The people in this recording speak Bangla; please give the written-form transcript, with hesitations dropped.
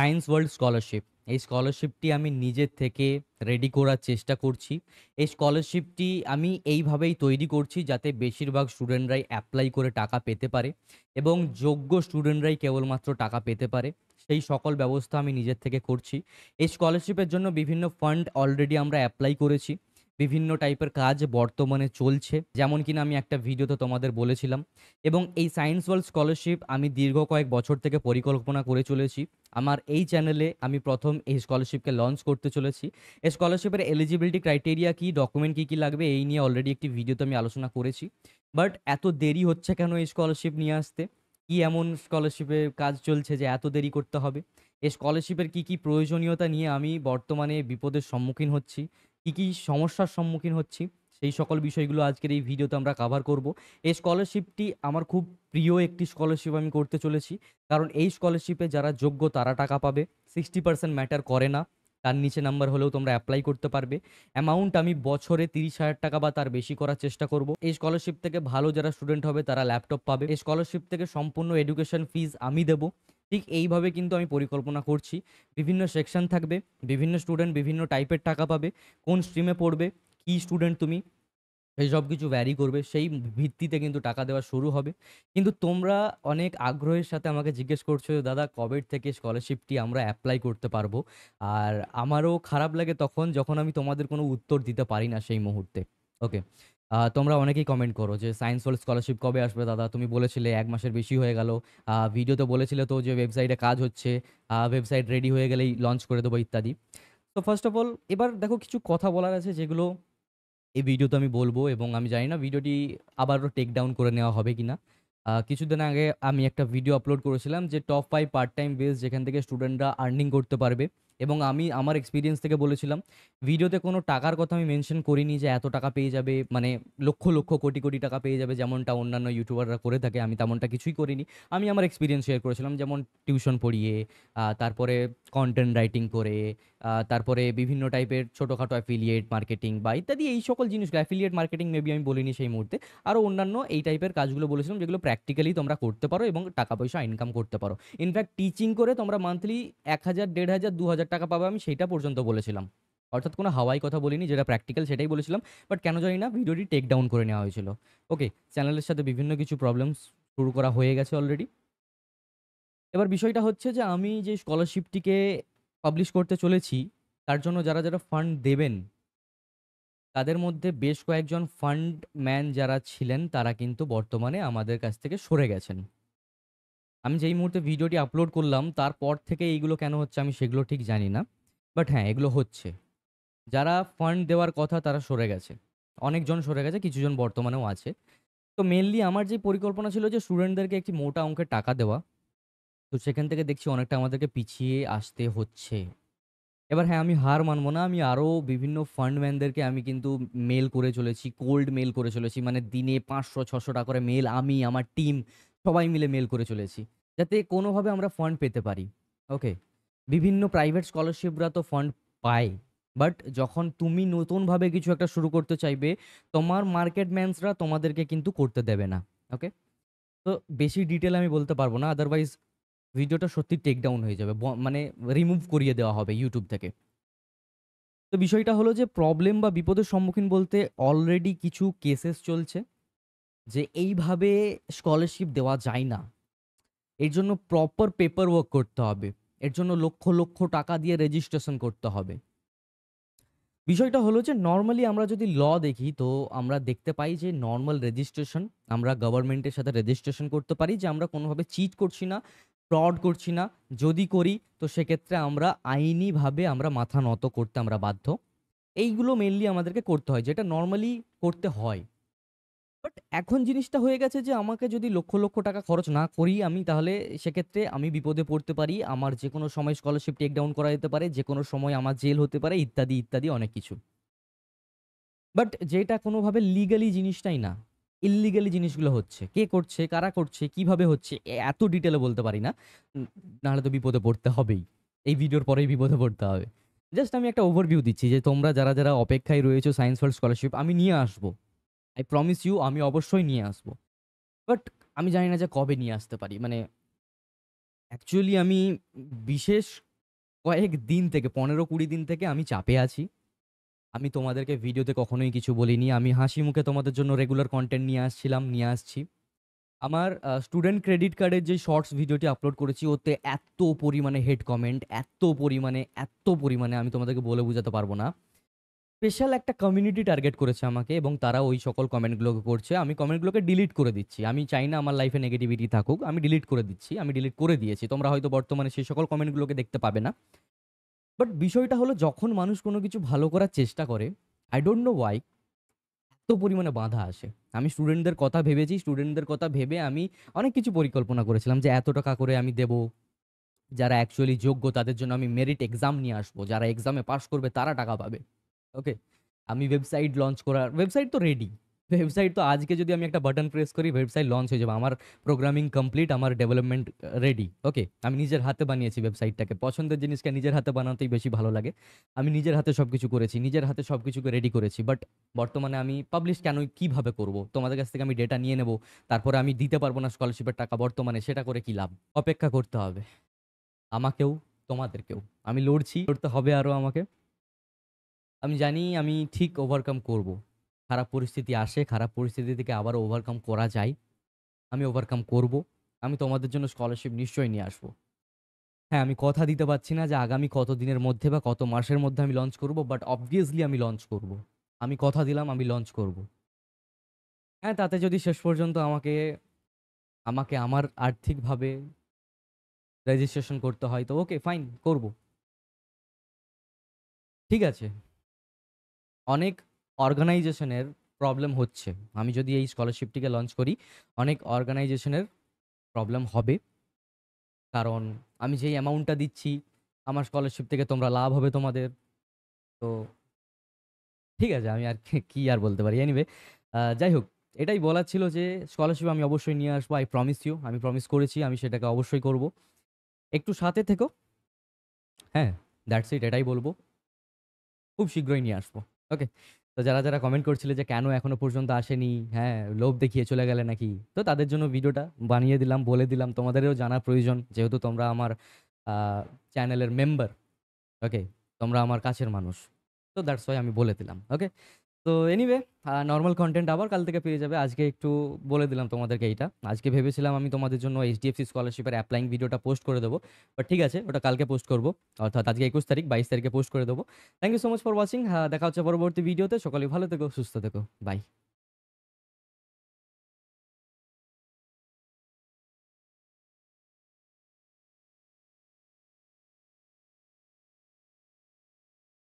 Science world scholarship. এই স্কলারশিপটি আমি নিজের থেকে রেডি করার চেষ্টা করছি। এই স্কলারশিপটি আমি এইভাবেই তৈরি করছি যাতে বেশিরভাগ স্টুডেন্টরাই অ্যাপ্লাই করে টাকা পেতে পারে এবং যোগ্য স্টুডেন্টরাই কেবলমাত্র টাকা পেতে পারে। সেই সকল ব্যবস্থা আমি নিজের থেকে করছি। এই স্কলারশিপের জন্য বিভিন্ন ফান্ড অলরেডি আমরা অ্যাপ্লাই করেছি। বিভিন্ন টাইপের কাজ বর্তমানে চলছে। যেমন কিনা আমি একটা ভিডিওতে তোমাদের বলেছিলাম। এবং এই সায়েন্স ওয়ার্ল্ড স্কলারশিপ আমি দীর্ঘ কয়েক বছর থেকে পরিকল্পনা করে চলেছি। আমার এই চ্যানেলে আমি প্রথম এই স্কলারশিপকে লঞ্চ করতে চলেছি। এই স্কলারশিপের এলিজিবিলিটি ক্রাইটেরিয়া কী, ডকুমেন্ট কী কী লাগবে, এই নিয়ে অলরেডি একটি ভিডিওতে আমি আলোচনা করেছি। বাট এত দেরি হচ্ছে কেন এই স্কলারশিপ নিয়ে আসতে? কি এমন স্কলারশিপের কাজ চলছে যে এত দেরি করতে হবে? এই স্কলারশিপের কী কী প্রয়োজনীয়তা নিয়ে আমি বর্তমানে বিপদের সম্মুখীন হচ্ছি, কী কী সমস্যার সম্মুখীন হচ্ছি, সেই সকল বিষয়গুলো আজকের এই ভিডিওতে আমরা কাভার করব। এই স্কলারশিপটি আমার খুব প্রিয় একটি স্কলারশিপ আমি করতে চলেছি। কারণ এই স্কলারশিপে যারা যোগ্য তারা টাকা পাবে। 60% ম্যাটার করে না, তার নিচে নাম্বার হলেও তোমরা অ্যাপ্লাই করতে পারবে। অ্যামাউন্ট আমি বছরে 30,000 টাকা বা তার বেশি করার চেষ্টা করব। এই স্কলারশিপ থেকে ভালো যারা স্টুডেন্ট হবে তারা ল্যাপটপ পাবে। এই স্কলারশিপ থেকে সম্পূর্ণ এডুকেশন ফিজ আমি দেবো। ঠিক এইভাবে কিন্তু আমি পরিকল্পনা করছি। বিভিন্ন সেকশন থাকবে, বিভিন্ন স্টুডেন্ট বিভিন্ন টাইপের টাকা পাবে। কোন স্ট্রিমে পড়বে, কী স্টুডেন্ট তুমি, এই সব কিছু ভ্যারি করবে, সেই ভিত্তিতে কিন্তু টাকা দেওয়া শুরু হবে। কিন্তু তোমরা অনেক আগ্রহের সাথে আমাকে জিজ্ঞেস করছো যে দাদা কবে থেকে স্কলারশিপটি আমরা অ্যাপ্লাই করতে পারবো। আর আমারও খারাপ লাগে তখন যখন আমি তোমাদের কোনো উত্তর দিতে পারি না সেই মুহূর্তে। ওকে, তোমরা অনেকেই কমেন্ট করো যে সায়েন্স ওয়ার্ল্ড স্কলারশিপ কবে আসবে দাদা, তুমি বলেছিলে 1 মাসের বেশি হয়ে গেল, ভিডিওতে বলেছিলে তো যে ওয়েবসাইটে কাজ হচ্ছে, ওয়েবসাইট রেডি হয়ে গেলেই লঞ্চ করে দেবো ইত্যাদি। তো ফার্স্ট অফ অল এবার দেখো কিছু কথা বলার আছে যেগুলো এই ভিডিওতে আমি বলবো, এবং আমি জানি না ভিডিওটি আবারও টেক ডাউন করে নেওয়া হবে কিনা। কিছুদিন আগে আমি একটা ভিডিও আপলোড করেছিলাম যে টপ 5 পার্ট টাইম বেস যেখান থেকে স্টুডেন্টরা আর্নিং করতে পারবে, এবং আমি আমার এক্সপিরিয়েন্স থেকে বলেছিলাম। ভিডিওতে কোনো টাকার কথা আমি মেনশন করিনি যে এত টাকা পেয়ে যাবে, মানে লক্ষ লক্ষ কোটি কোটি টাকা পেয়ে যাবে যেমনটা অন্যান্য ইউটিউবাররা করে থাকে, আমি তেমনটা কিছুই করিনি। আমি আমার এক্সপিরিয়েন্স শেয়ার করেছিলাম, যেমন টিউশন পড়িয়ে, তারপরে কন্টেন্ট রাইটিং করে, তারপরে বিভিন্ন টাইপের ছোটোখাটো অ্যাফিলিয়েট মার্কেটিং বা ইত্যাদি এই সকল জিনিসগুলো, অ্যাফিলিয়েট মার্কেটিং মেবি আমি বলিনি সেই মুহূর্তে। আরও অন্যান্য এই টাইপের কাজগুলো বলেছিলাম যেগুলো প্র্যাকটিক্যালি তোমরা করতে পারো এবং টাকা পয়সা ইনকাম করতে পারো। ইনফ্যাক্ট টিচিং করে তোমরা মান্থলি 1,000, 1,500, 2,000 টাকা পাবে, আমি সেইটা পর্যন্ত বলেছিলাম। অর্থাৎ কোনো হাওয়াই কথা বলিনি, যেটা প্র্যাকটিক্যাল সেটাই বলেছিলাম। বাট কেন জানি না ভিডিওটি টেক ডাউন করে নেওয়া হয়েছিল। ওকে, চ্যানেলের সাথে বিভিন্ন কিছু প্রবলেমস শুরু করা হয়ে গেছে অলরেডি। এবার বিষয়টা হচ্ছে যে আমি যে স্কলারশিপটিকে পাবলিশ করতে চলেছি, তার জন্য যারা যারা ফান্ড দেবেন, তাদের মধ্যে বেশ কয়েকজন ফান্ড ম্যান যারা ছিলেন তারা কিন্তু বর্তমানে আমাদের কাছ থেকে সরে গেছেন। আমি যেই মুহূর্তে ভিডিওটি আপলোড করলাম তারপর থেকে এইগুলো কেন হচ্ছে আমি সেগুলো ঠিক জানি না। বাট হ্যাঁ, এগুলো হচ্ছে। যারা ফান্ড দেওয়ার কথা তারা সরে গেছে। অনেকজন সরে গেছে, কিছুজন বর্তমানেও আছে। তো মেইনলি আমার যে পরিকল্পনা ছিল যে স্টুডেন্টদেরকে একটি মোটা অঙ্কের টাকা দেওয়া, তো সেখান থেকে দেখছি অনেকটা আমাদেরকে পিছিয়ে আসতে হচ্ছে। এবার হ্যাঁ, আমি হার মানব না। আমি আরও বিভিন্ন ফান্ডম্যানদেরকে আমি কিন্তু মেল করে চলেছি, কোল্ড মেল করে চলেছি। মানে দিনে 500-600 টাকা করে মেল আমি, আমার টিম সবাই মিলে মেল করে চলেছি। যাতে কোনোভাবে আমরা ফান্ড পেতে পারি। ওকে? বিভিন্ন প্রাইভেট স্কলারশিপরা তো ফান্ড পায়। বাট যখন তুমি নতুনভাবে কিছু একটা শুরু করতে চাইবে, তোমার মার্কেট ম্যানসরা তোমাদেরকে কিন্তু করতে দেবে না। ওকে? তো বেশি ডিটেল আমি বলতে পারব না। আদারওয়াইজ ভিডিওটা সত্যি টেক ডাউন হয়ে যাবে। মানে রিমুভ করিয়ে দেওয়া হবে YouTube থেকে। তো বিষয়টা হলো যে প্রবলেম বা বিপদের সম্মুখীন বলতে অলরেডি কিছু কেসেস চলছে যে এইভাবে স্কলারশিপ দেওয়া যায় না। এর জন্য প্রপার পেপার ওয়ার্ক করতে হবে। এর জন্য লক্ষ লক্ষ টাকা দিয়ে রেজিস্ট্রেশন করতে হবে। বিষয়টা হলো যে নরমালি আমরা যদি দেখি তো আমরা দেখতে পাই যে নরমাল রেজিস্ট্রেশন আমরা গভর্নমেন্টের সাথে রেজিস্ট্রেশন করতে পারি যে আমরা কোনোভাবে চিট করছি না, ফ্রড করছি না। যদি করি তো সেক্ষেত্রে আমরা আইনিভাবে আমরা মাথা নত করতে আমরা বাধ্য। এইগুলো মেইনলি আমাদেরকে করতে হয়, যেটা নরমালি করতে হয়। বাট এখন জিনিসটা হয়ে গেছে যে আমাকে যদি লক্ষ লক্ষ টাকা খরচ না করি আমি, তাহলে সেক্ষেত্রে আমি বিপদে পড়তে পারি। আমার যেকোনো সময় স্কলারশিপ টেক ডাউন করা যেতে পারে, যেকোনো সময় আমার জেল হতে পারে, ইত্যাদি ইত্যাদি অনেক কিছু। বাট যেটা কোনোভাবে লিগালি জিনিসটাই না, ইল্লিগালি জিনিসগুলো হচ্ছে। কে করছে, কারা করছে, কিভাবে হচ্ছে, এত ডিটেলে বলতে পারি না। নাহলে তো বিপদে পড়তে হবেই। এই ভিডিওর পরেই বিপদে পড়তে হবে। জাস্ট আমি একটা ওভারভিউ দিচ্ছি যে তোমরা যারা যারা অপেক্ষায় রয়েছো সায়েন্স ওয়ার্ল্ড স্কলারশিপ, আমি নিয়ে আসবো। আই প্রমিস ইউ, আমি অবশ্যই নিয়ে আসবো। বাট আমি জানি না যে কবে নিয়ে আসতে পারি। মানে অ্যাকচুয়ালি আমি বিশেষ কয়েকদিন থেকে 15-20 দিন থেকে আমি চাপে আছি। আমি তোমাদেরকে ভিডিওতে কখনোই কিছু বলিনি। আমি হাসি মুখে তোমাদের জন্য রেগুলার কনটেন্ট নিয়ে আসছিলাম, নিয়ে আসছি। আমার স্টুডেন্ট ক্রেডিট কার্ডের যে শর্টস ভিডিওটি আপলোড করেছি ওতে এত পরিমাণে হেট কমেন্ট, এত পরিমাণে আমি তোমাদেরকে বলে বোঝাতে পারবো না। স্পেশাল একটা কমিউনিটি টার্গেট করেছে আমাকে এবং তারা ওই সকল কমেন্টগুলোকে করছে। আমি কমেন্টগুলোকে ডিলিট করে দিচ্ছি। আমি চাই না আমার লাইফে নেগেটিভিটি থাকুক। আমি ডিলিট করে দিচ্ছি। আমি ডিলিট করে দিয়েছি। তোমরা হয়তো বর্তমানে সেই সকল কমেন্টগুলোকে দেখতে পাবে না। বাট বিষয়টা হলো যখন মানুষ কোনো কিছু ভালো করার চেষ্টা করে, আই ডোন্ট নো হোয়াই এত পরিমাণে বাধা আসে। আমি স্টুডেন্টদের কথা ভেবেছি, স্টুডেন্টদের কথা ভেবে আমি অনেক কিছু পরিকল্পনা করেছিলাম যে এত টাকা করে আমি দেবো। যারা অ্যাকচুয়ালি যোগ্য তাদের জন্য আমি মেরিট এক্সাম নিয়ে আসবো। যারা এক্সামে পাস করবে তারা টাকা পাবে। ওকে? আমি ওয়েবসাইট তো রেডি। ওয়েবসাইট তো আজকে যদি আমি একটা বাটন প্রেস করি ওয়েবসাইট লঞ্চ হয়ে যাবে। আমার প্রোগ্রামিং কমপ্লিট, আমার ডেভেলপমেন্ট রেডি। ওকে? আমি নিজের হাতে বানিয়েছি ওয়েবসাইটটাকে। পছন্দের জিনিসকে নিজের হাতে বানাতেই বেশি ভালো লাগে। আমি নিজের হাতে সবকিছু করেছি। নিজের হাতে সবকিছুকে রেডি করেছি। বাট বর্তমানে আমি পাবলিশ কেন কিভাবে করব? তোমাদের কাছ থেকে আমি ডেটা নিয়ে নেব। তারপরে আমি দিতে পারবো না স্কলারশিপের টাকা বর্তমানে, সেটা করে কি লাভ? অপেক্ষা করতে হবে। আমাকেও, তোমাদেরকেও। আমি লড়ছি, লড়তে হবে আরো আমাকে। আমি জানি আমি ঠিক ওভারকাম করব। খারাপ পরিস্থিতি আসে, খারাপ পরিস্থিতি থেকে আবারও ওভারকাম করা যায়। আমি ওভারকাম করব। আমি তোমাদের জন্য স্কলারশিপ নিশ্চয়ই নিয়ে আসবো। হ্যাঁ, আমি কথা দিতে পারছি না যে আগামী কত দিনের মধ্যে বা কত মাসের মধ্যে আমি লঞ্চ করব। বাট অবভিয়াসলি আমি লঞ্চ করব। আমি কথা দিলাম আমি লঞ্চ করব। হ্যাঁ, তাতে যদি শেষ পর্যন্ত আমাকে আমাকে আমার আর্থিকভাবে রেজিস্ট্রেশন করতে হয় তো ওকে ফাইন, করব। ঠিক আছে। অনেক অর্গানাইজেশনের প্রবলেম হচ্ছে। আমি যদি এই স্কলারশিপটিকে লঞ্চ করি, অনেক অর্গানাইজেশনের প্রবলেম হবে। কারণ আমি যেই অ্যামাউন্টটা দিচ্ছি, আমার স্কলারশিপ থেকে তোমরা লাভ হবে তোমাদের। তো ঠিক আছে, আমি আর কি আর বলতে পারি? এনিওয়ে, যাই হোক, এটাই বলার ছিল যে স্কলারশিপ আমি অবশ্যই নিয়ে আসবো। I promise you. আমি প্রমিস করেছি, আমি সেটাকে অবশ্যই করব। একটু সাথে থেকো। হ্যাঁ, দ্যাটস ইট, এটাই বলব। খুব শীঘ্রই নিয়ে আসবো। ওকে? তো যারা কমেন্ট করছিলে যে কেন এখনো পর্যন্ত আসেনি, হ্যাঁ, লোভ দেখিয়ে চলে গেলে নাকি? তো তাদের জন্য ভিডিওটা বানিয়ে দিলাম, বলে দিলাম। তোমাদেরও জানা প্রয়োজন যেহেতু তোমরা আমার আ চ্যানেলের মেম্বার। ওকে? তোমরা আমার কাছের মানুষ। তো দ্যাটস হোয়াই আমি বলে দিলাম। ওকে? তো এনিওয়ে, নরমাল কনটেন্ট আবার কাল থেকে পেয়ে যাবে। আজকে একটু বলে দিলাম তোমাদেরকে এইটা। আজকে ভেবেছিলাম আমি তোমাদের জন্য এইচডিএফসি স্কলারশিপের অ্যাপ্লাইং ভিডিওটা পোস্ট করে দেবো। বাট ঠিক আছে, ওটা কালকে পোস্ট করব। অর্থাৎ আজকে 21 তারিখ, 22 তারিখে পোস্ট করে দেবো। Thank you so much for watching. দেখা হচ্ছে পরবর্তী ভিডিওতে। সকলেই ভালো থেকো, সুস্থ থেকো। বাই।